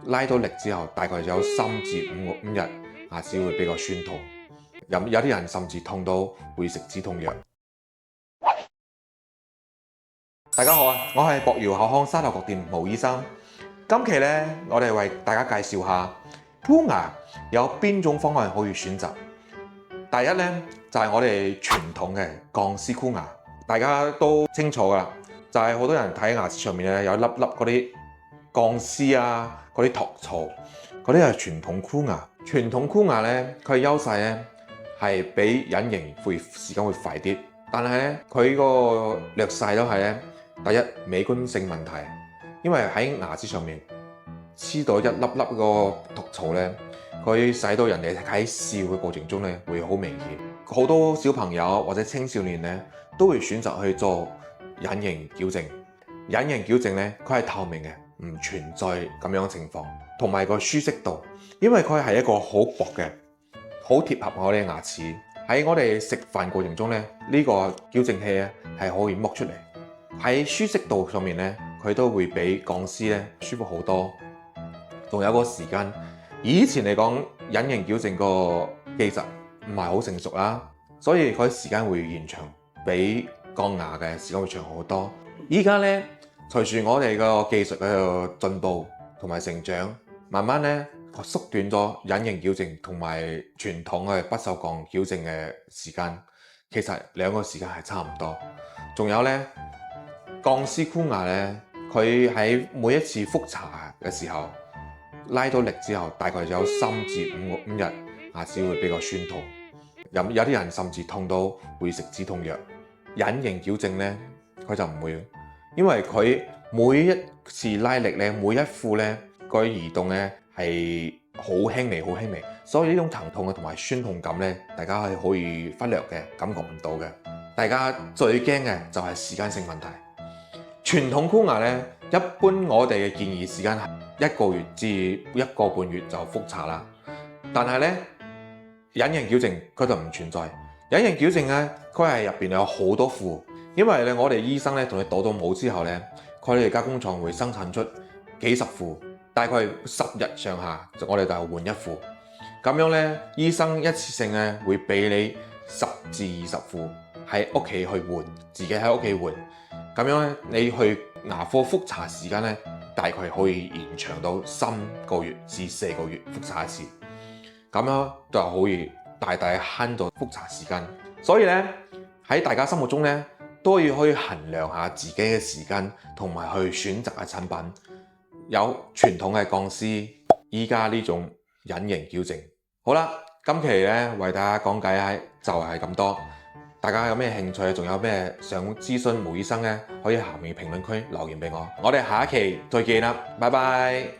拉到力之後，大概有3至5日牙齒會比較酸痛，有啲人甚至痛到會食止痛藥。大家好啊，我係博瑤口腔沙頭角店毛醫生。今期呢，我哋為大家介紹下箍牙有邊種方案可以選擇。第一呢，就係我哋傳統嘅鋼絲箍牙，大家都清楚噶啦，就係好多人睇牙齒上面咧有一粒粒嗰啲鋼絲啊，嗰啲托槽，嗰啲係傳統箍牙。傳統箍牙咧，佢嘅優勢咧係比隱形會時間會快啲，但係咧佢個劣勢都係咧，第一美觀性問題，因為喺牙齒上面黐到一粒粒個托槽咧，佢使到人哋喺笑嘅過程中咧會好明顯。好多小朋友或者青少年咧都會選擇去做隱形矯正。隱形矯正咧，佢係透明嘅，唔存在咁樣嘅情況，同埋個舒適度，因為佢係一個好薄嘅，好貼合我哋牙齒。喺我哋食飯過程中咧，呢個矯正器咧係可以剝出嚟。喺舒適度上面咧，佢都會比鋼絲咧舒服好多。仲有個時間，以前嚟講隱形矯正個技術唔係好成熟啦，所以佢時間會延長，比鋼牙嘅時間會長好多。依家咧，隨住我哋個技術嘅進步同埋成長，慢慢咧縮短咗隱形矯正同埋傳統嘅不鏽鋼矯正嘅時間。其實兩個時間係差唔多。仲有咧，鋼絲箍牙咧，佢喺每一次復查嘅時候拉到力之後，大概有3至5日牙齒會比較酸痛，有啲人甚至痛到會食止痛藥。隱形矯正咧，佢就唔會，因為佢每一次拉力咧，每一副咧個移動咧係好輕微，好輕微，所以呢種疼痛嘅同埋酸痛感咧，大家係可以忽略嘅，感覺唔到嘅。大家最驚嘅就係時間性問題。傳統箍牙咧，一般我哋嘅建議時間係1個月至1個半月就復查啦。但係咧，隱形矯正佢就唔存在。隱形矯正咧，佢係入邊有好多副，因為咧我哋醫生咧同你倒咗模之後咧，佢哋加工廠會生產出幾十副，大概10日上下，我哋就換一副。咁樣咧，醫生一次性咧會俾你10至20副喺屋企去換，自己喺屋企換。咁樣咧，你去牙科復查時間咧，大概可以延長到3個月至4個月復查一次。咁樣就可以大大慳咗復查時間。所以咧喺大家心目中咧，都要可以衡量下自己嘅時間，同埋去選擇嘅產品。有傳統嘅鋼絲，依家呢種隱形矯正。好啦，今期咧為大家講解就係咁多。大家有咩興趣，仲有咩想諮詢毛醫生咧，可以下面評論區留言俾我。我哋下一期再見啦，拜拜。